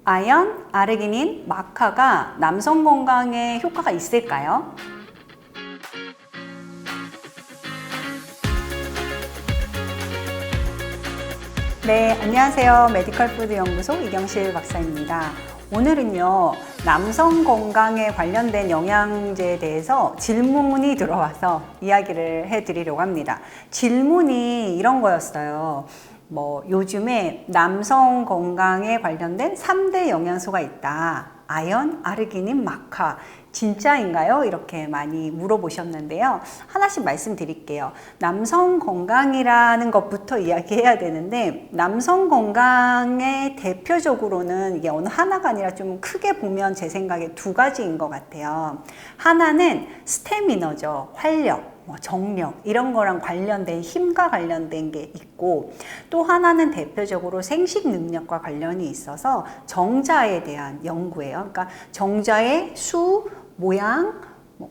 아연, 아르기닌, 마카가 남성 건강에 효과가 있을까요? 네, 안녕하세요. 메디컬푸드 연구소 이경실 박사입니다. 오늘은요, 남성 건강에 관련된 영양제에 대해서 질문이 들어와서 이야기를 해드리려고 합니다. 질문이 이런 거였어요. 요즘에 남성 건강에 관련된 3대 영양소가 있다. 아연, 아르기닌, 마카. 진짜인가요? 이렇게 많이 물어보셨는데요. 하나씩 말씀드릴게요. 남성 건강이라는 것부터 이야기해야 되는데, 남성 건강의 대표적으로는 이게 어느 하나가 아니라 좀 크게 보면 제 생각에 두 가지인 것 같아요. 하나는 스태미너죠. 활력. 정력 이런 거랑 관련된 힘과 관련된 게 있고, 또 하나는 대표적으로 생식 능력과 관련이 있어서 정자에 대한 연구예요. 그러니까 정자의 수, 모양,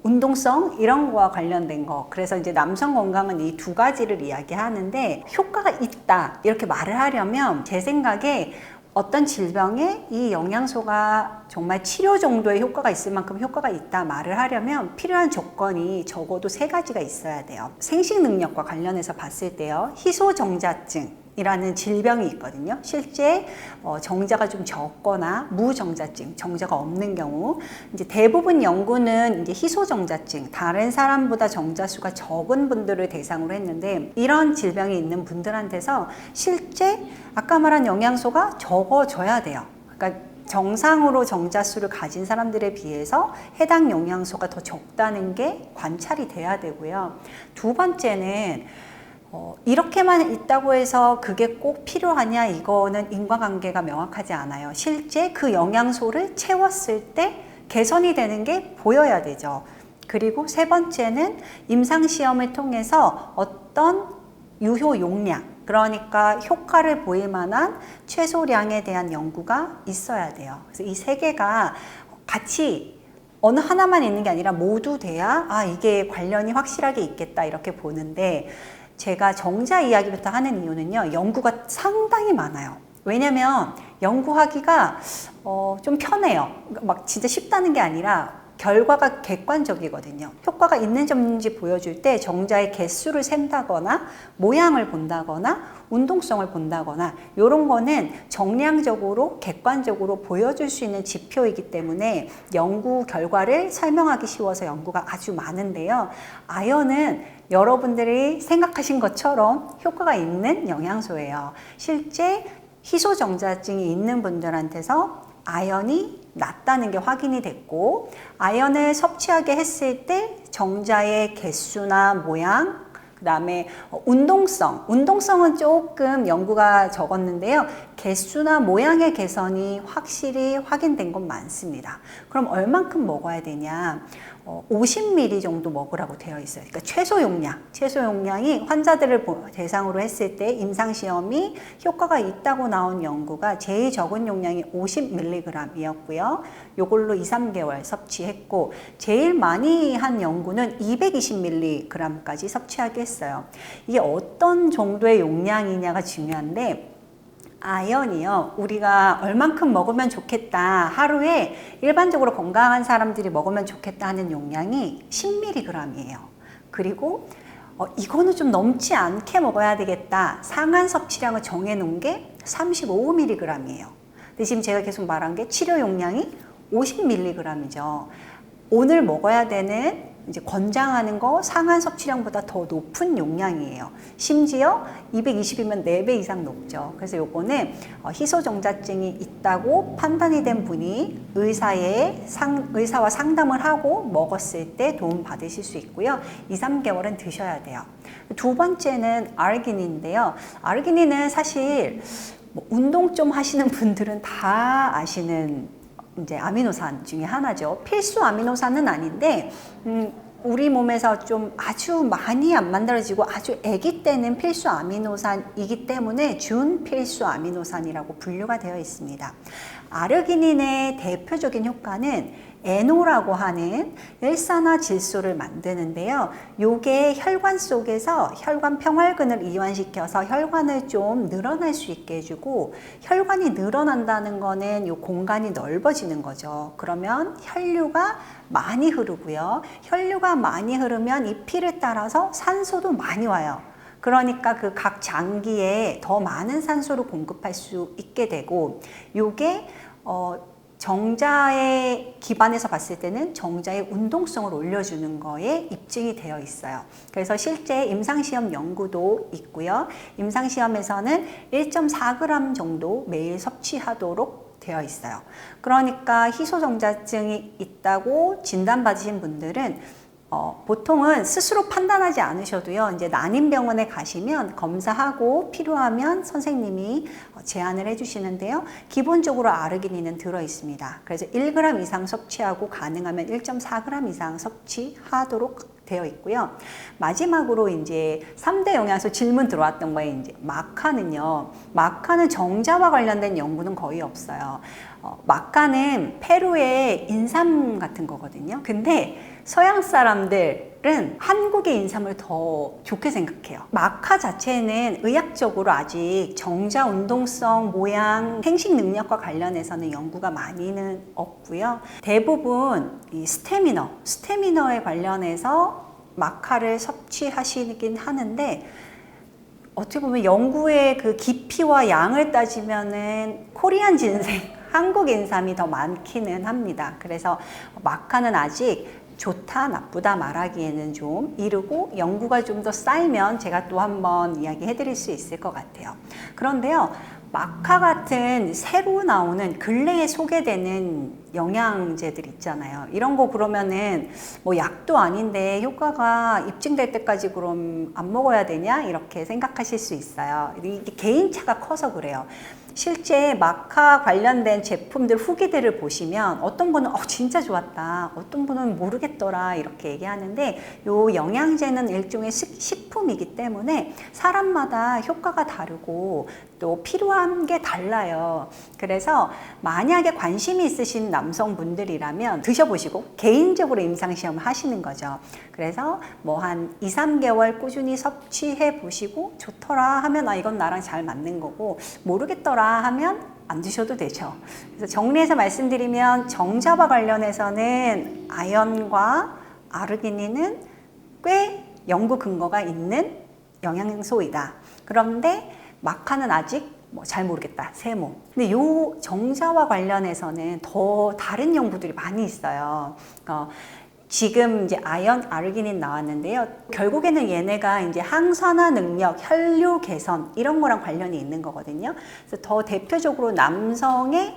운동성 이런 거와 관련된 거. 그래서 이제 남성 건강은 이 두 가지를 이야기하는데, 효과가 있다 이렇게 말을 하려면 제 생각에 어떤 질병에 이 영양소가 정말 치료 정도의 효과가 있을 만큼 효과가 있다 말을 하려면 필요한 조건이 적어도 3가지가 있어야 돼요. 생식 능력과 관련해서 봤을 때요, 희소정자증 이라는 질병이 있거든요. 실제 정자가 좀 적거나 무정자증, 정자가 없는 경우, 이제 대부분 연구는 이제 희소정자증, 다른 사람보다 정자 수가 적은 분들을 대상으로 했는데, 이런 질병이 있는 분들한테서 실제 아까 말한 영양소가 적어져야 돼요. 그러니까 정상으로 정자 수를 가진 사람들에 비해서 해당 영양소가 더 적다는 게 관찰이 돼야 되고요. 두 번째는 이렇게만 있다고 해서 그게 꼭 필요하냐, 이거는 인과관계가 명확하지 않아요. 실제 그 영양소를 채웠을 때 개선이 되는 게 보여야 되죠. 그리고 세 번째는 임상시험을 통해서 어떤 유효 용량, 그러니까 효과를 보일 만한 최소량에 대한 연구가 있어야 돼요. 그래서 이 3개가 같이 어느 하나만 있는 게 아니라 모두 돼야 이게 관련이 확실하게 있겠다 이렇게 보는데, 제가 정자 이야기부터 하는 이유는요, 연구가 상당히 많아요. 왜냐면 연구하기가 좀 편해요. 막 진짜 쉽다는 게 아니라 결과가 객관적이거든요. 효과가 있는지 없는지 보여줄 때 정자의 개수를 센다거나 모양을 본다거나 운동성을 본다거나 이런 거는 정량적으로 객관적으로 보여줄 수 있는 지표이기 때문에 연구 결과를 설명하기 쉬워서 연구가 아주 많은데요. 아연은 여러분들이 생각하신 것처럼 효과가 있는 영양소예요. 실제 희소정자증이 있는 분들한테서 아연이 낮다는 게 확인이 됐고, 아연을 섭취하게 했을 때 정자의 개수나 모양, 그 다음에 운동성은 조금 연구가 적었는데요, 개수나 모양의 개선이 확실히 확인된 건 많습니다. 그럼 얼만큼 먹어야 되냐? 50ml 정도 먹으라고 되어 있어요. 그러니까 최소 용량이 환자들을 대상으로 했을 때 임상시험이 효과가 있다고 나온 연구가 제일 적은 용량이 50mg이었고요. 요걸로 2, 3개월 섭취했고, 제일 많이 한 연구는 220mg까지 섭취하게 했어요. 이게 어떤 정도의 용량이냐가 중요한데, 아연이요, 우리가 얼만큼 먹으면 좋겠다, 하루에 일반적으로 건강한 사람들이 먹으면 좋겠다 하는 용량이 10mg이에요. 그리고 이거는 좀 넘지 않게 먹어야 되겠다, 상한 섭취량을 정해놓은 게 35mg이에요. 근데 지금 제가 계속 말한 게 치료 용량이 50mg이죠. 오늘 먹어야 되는, 이제 권장하는 거 상한 섭취량보다 더 높은 용량이에요. 심지어 220이면 4배 이상 높죠. 그래서 요거는 희소정자증이 있다고 판단이 된 분이 의사와 상담을 하고 먹었을 때 도움 받으실 수 있고요. 2, 3개월은 드셔야 돼요. 두 번째는 아르기닌인데요. 아르기닌은 사실 운동 좀 하시는 분들은 다 아시는 이제 아미노산 중에 하나죠. 필수 아미노산은 아닌데, 우리 몸에서 좀 아주 많이 안 만들어지고 아주 아기 때는 필수 아미노산이기 때문에 준필수 아미노산이라고 분류가 되어 있습니다. 아르기닌의 대표적인 효과는 NO라고 하는 일산화질소를 만드는데요. 요게 혈관 속에서 혈관 평활근을 이완시켜서 혈관을 좀 늘어날 수 있게 해주고, 혈관이 늘어난다는 거는 요 공간이 넓어지는 거죠. 그러면 혈류가 많이 흐르고요. 혈류가 많이 흐르면 이 피를 따라서 산소도 많이 와요. 그러니까 그 각 장기에 더 많은 산소를 공급할 수 있게 되고, 요게 정자의 기반에서 봤을 때는 정자의 운동성을 올려주는 거에 입증이 되어 있어요. 그래서 실제 임상시험 연구도 있고요. 임상시험에서는 1.4g 정도 매일 섭취하도록 되어 있어요. 그러니까 희소정자증이 있다고 진단받으신 분들은 보통은 스스로 판단하지 않으셔도요, 이제 난임병원에 가시면 검사하고 필요하면 선생님이 제안을 해주시는데요. 기본적으로 아르기닌은 들어있습니다. 그래서 1g 이상 섭취하고 가능하면 1.4g 이상 섭취하도록 되어 있고요. 마지막으로 이제 3대 영양소 질문 들어왔던 거에 이제 마카는요. 마카는 정자와 관련된 연구는 거의 없어요. 마카는 페루의 인삼 같은 거거든요. 근데 서양 사람들은 한국의 인삼을 더 좋게 생각해요. 마카 자체는 의학적으로 아직 정자 운동성, 모양, 생식 능력과 관련해서는 연구가 많이는 없고요. 대부분 이 스태미너에 관련해서 마카를 섭취하시긴 하는데, 어떻게 보면 연구의 그 깊이와 양을 따지면은 코리안 진생, 한국 인삼이 더 많기는 합니다. 그래서 마카는 아직 좋다, 나쁘다 말하기에는 좀 이르고, 연구가 좀 더 쌓이면 제가 또 한번 이야기해 드릴 수 있을 것 같아요. 그런데요, 마카 같은 새로 나오는 근래에 소개되는 영양제들 있잖아요. 이런 거 그러면은 뭐 약도 아닌데 효과가 입증될 때까지 그럼 안 먹어야 되냐? 이렇게 생각하실 수 있어요. 이게 개인차가 커서 그래요. 실제 마카 관련된 제품들 후기들을 보시면 어떤 분은 진짜 좋았다, 어떤 분은 모르겠더라 이렇게 얘기하는데, 요 영양제는 일종의 식품이기 때문에 사람마다 효과가 다르고 또 필요한 게 달라요. 그래서 만약에 관심이 있으신 남성분들이라면 드셔보시고 개인적으로 임상시험을 하시는 거죠. 그래서 뭐 한 2, 3개월 꾸준히 섭취해 보시고 좋더라 하면 이건 나랑 잘 맞는 거고, 모르겠더라 하면 안 드셔도 되죠. 그래서 정리해서 말씀드리면 정자와 관련해서는 아연과 아르기닌은 꽤 연구 근거가 있는 영양소이다. 그런데 마카는 아직 잘 모르겠다, 세모. 근데 요 정자와 관련해서는 더 다른 연구들이 많이 있어요. 지금 이제 아연, 아르기닌 나왔는데요. 결국에는 얘네가 이제 항산화 능력, 혈류 개선 이런 거랑 관련이 있는 거거든요. 그래서 더 대표적으로 남성의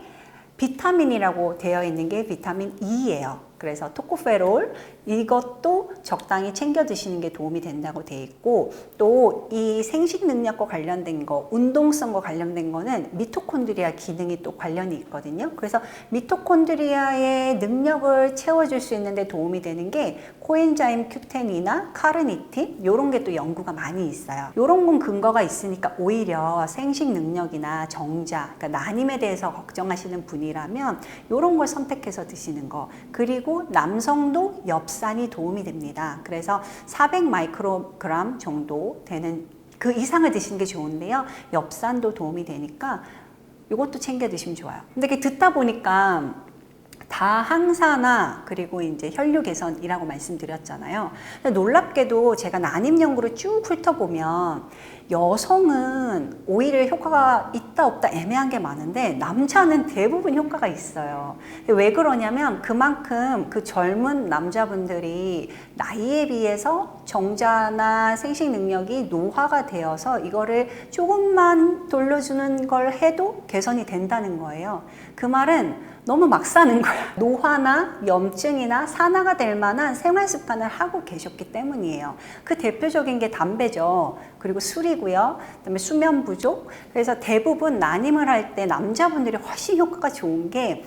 비타민이라고 되어 있는 게 비타민 E예요. 그래서 토코페롤 이것도 적당히 챙겨 드시는 게 도움이 된다고 돼 있고, 또 이 생식 능력과 관련된 거, 운동성과 관련된 거는 미토콘드리아 기능이 또 관련이 있거든요. 그래서 미토콘드리아의 능력을 채워줄 수 있는데 도움이 되는 게 코엔자임 Q10이나 카르니틴 이런 게 또 연구가 많이 있어요. 이런 건 근거가 있으니까 오히려 생식 능력이나 정자, 그러니까 난임에 대해서 걱정하시는 분이라면 이런 걸 선택해서 드시는 거. 그리고 남성도 엽산이 도움이 됩니다. 그래서 400 마이크로그램 정도 되는 그 이상을 드시는 게 좋은데요. 엽산도 도움이 되니까 이것도 챙겨 드시면 좋아요. 근데 이렇게 듣다 보니까 다 항산화 그리고 이제 혈류 개선이라고 말씀드렸잖아요. 근데 놀랍게도 제가 난임 연구를 쭉 훑어보면 여성은 오히려 효과가 있다 없다 애매한 게 많은데 남자는 대부분 효과가 있어요. 왜 그러냐면 그만큼 그 젊은 남자분들이 나이에 비해서 정자나 생식 능력이 노화가 되어서 이거를 조금만 돌려주는 걸 해도 개선이 된다는 거예요. 그 말은 너무 막 사는 거야. 노화나 염증이나 산화가 될 만한 생활 습관을 하고 계셨기 때문이에요. 그 대표적인 게 담배죠. 그리고 술이고요. 그다음에 수면 부족. 그래서 대부분 난임을 할 때 남자분들이 훨씬 효과가 좋은 게,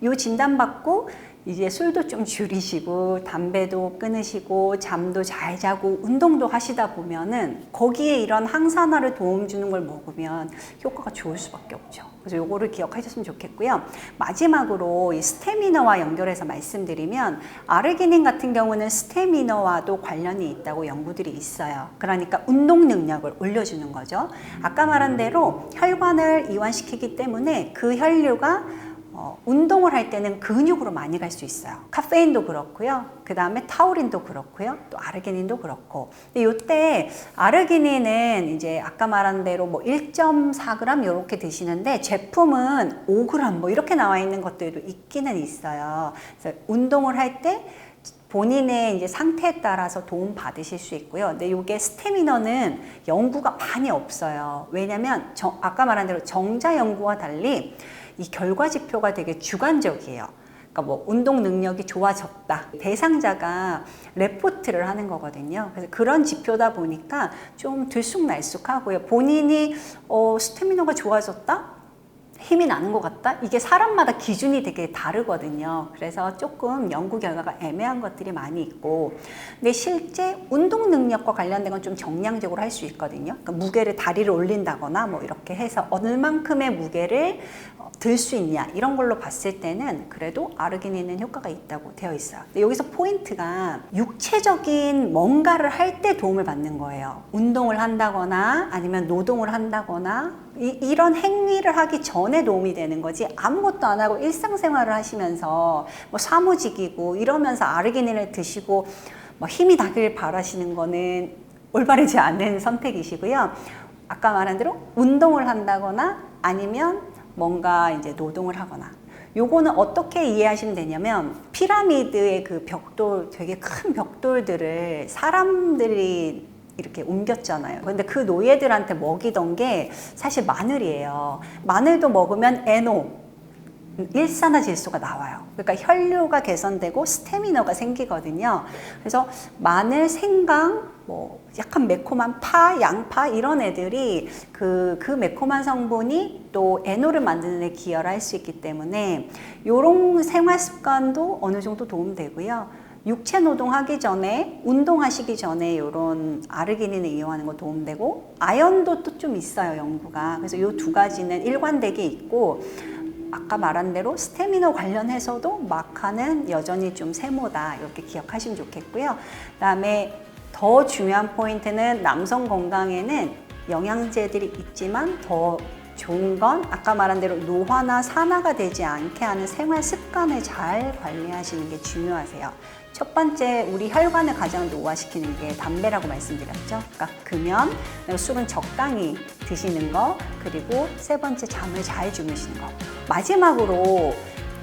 요 진단받고 이제 술도 좀 줄이시고 담배도 끊으시고 잠도 잘 자고 운동도 하시다 보면은 거기에 이런 항산화를 도움 주는 걸 먹으면 효과가 좋을 수밖에 없죠. 그래서 요거를 기억하셨으면 좋겠고요. 마지막으로 이 스태미너와 연결해서 말씀드리면 아르기닌 같은 경우는 스태미너와도 관련이 있다고 연구들이 있어요. 그러니까 운동 능력을 올려주는 거죠. 아까 말한 대로 혈관을 이완시키기 때문에 그 혈류가 운동을 할 때는 근육으로 많이 갈 수 있어요. 카페인도 그렇고요. 그 다음에 타우린도 그렇고요. 또 아르기닌도 그렇고. 근데 요때 아르기닌은 이제 아까 말한 대로 뭐 1.4g 이렇게 드시는데 제품은 5g 뭐 이렇게 나와 있는 것들도 있기는 있어요. 그래서 운동을 할 때 본인의 이제 상태에 따라서 도움 받으실 수 있고요. 근데 이게 스태미너는 연구가 많이 없어요. 왜냐면 아까 말한 대로 정자 연구와 달리 이 결과 지표가 되게 주관적이에요. 그러니까 뭐 운동 능력이 좋아졌다. 대상자가 레포트를 하는 거거든요. 그래서 그런 지표다 보니까 좀 들쑥날쑥하고요. 본인이 스태미너가 좋아졌다? 힘이 나는 것 같다? 이게 사람마다 기준이 되게 다르거든요. 그래서 조금 연구 결과가 애매한 것들이 많이 있고, 근데 실제 운동 능력과 관련된 건 좀 정량적으로 할 수 있거든요. 그러니까 무게를 다리를 올린다거나 뭐 이렇게 해서 얼만큼의 무게를 들 수 있냐 이런 걸로 봤을 때는 그래도 아르기닌은 효과가 있다고 되어 있어요. 근데 여기서 포인트가 육체적인 뭔가를 할 때 도움을 받는 거예요. 운동을 한다거나 아니면 노동을 한다거나 이런 행위를 하기 전에 도움이 되는 거지, 아무것도 안 하고 일상생활을 하시면서 뭐 사무직이고 이러면서 아르기닌을 드시고 뭐 힘이 나길 바라시는 거는 올바르지 않은 선택이시고요. 아까 말한 대로 운동을 한다거나 아니면 뭔가 이제 노동을 하거나, 요거는 어떻게 이해하시면 되냐면 피라미드의 그 벽돌, 되게 큰 벽돌들을 사람들이 이렇게 옮겼잖아요. 근데 그 노예들한테 먹이던 게 사실 마늘이에요. 마늘도 먹으면 NO, 일산화질소가 나와요. 그러니까 혈류가 개선되고 스태미너가 생기거든요. 그래서 마늘, 생강, 뭐 약간 매콤한 파, 양파 이런 애들이 그 매콤한 성분이 또 NO를 만드는 데 기여를 할 수 있기 때문에 요런 생활 습관도 어느 정도 도움되고요. 육체 노동하기 전에, 운동하시기 전에 이런 아르기닌을 이용하는 거 도움되고, 아연도 또 좀 있어요, 연구가. 그래서 이 두 가지는 일관되게 있고, 아까 말한 대로 스태미너 관련해서도 마카는 여전히 좀 세모다, 이렇게 기억하시면 좋겠고요. 그다음에 더 중요한 포인트는 남성 건강에는 영양제들이 있지만 더 좋은 건 아까 말한 대로 노화나 산화가 되지 않게 하는 생활 습관을 잘 관리하시는 게 중요하세요. 첫 번째, 우리 혈관을 가장 노화시키는 게 담배라고 말씀드렸죠. 그러니까 금연, 술은 적당히 드시는 거, 그리고 세 번째, 잠을 잘 주무시는 거. 마지막으로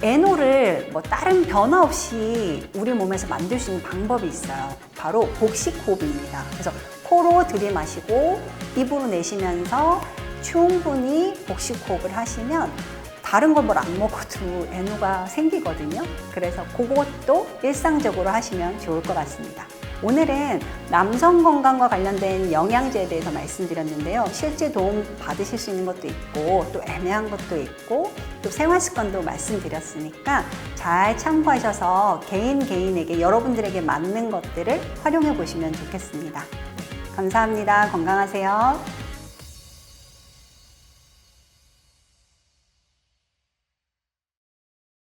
NO를 뭐 다른 변화 없이 우리 몸에서 만들 수 있는 방법이 있어요. 바로 복식호흡입니다. 그래서 코로 들이마시고 입으로 내쉬면서 충분히 복식호흡을 하시면 다른 걸 뭘 안 먹어도 NO가 생기거든요. 그래서 그것도 일상적으로 하시면 좋을 것 같습니다. 오늘은 남성 건강과 관련된 영양제에 대해서 말씀드렸는데요. 실제 도움 받으실 수 있는 것도 있고 또 애매한 것도 있고 또 생활 습관도 말씀드렸으니까 잘 참고하셔서 개인에게, 여러분들에게 맞는 것들을 활용해 보시면 좋겠습니다. 감사합니다. 건강하세요.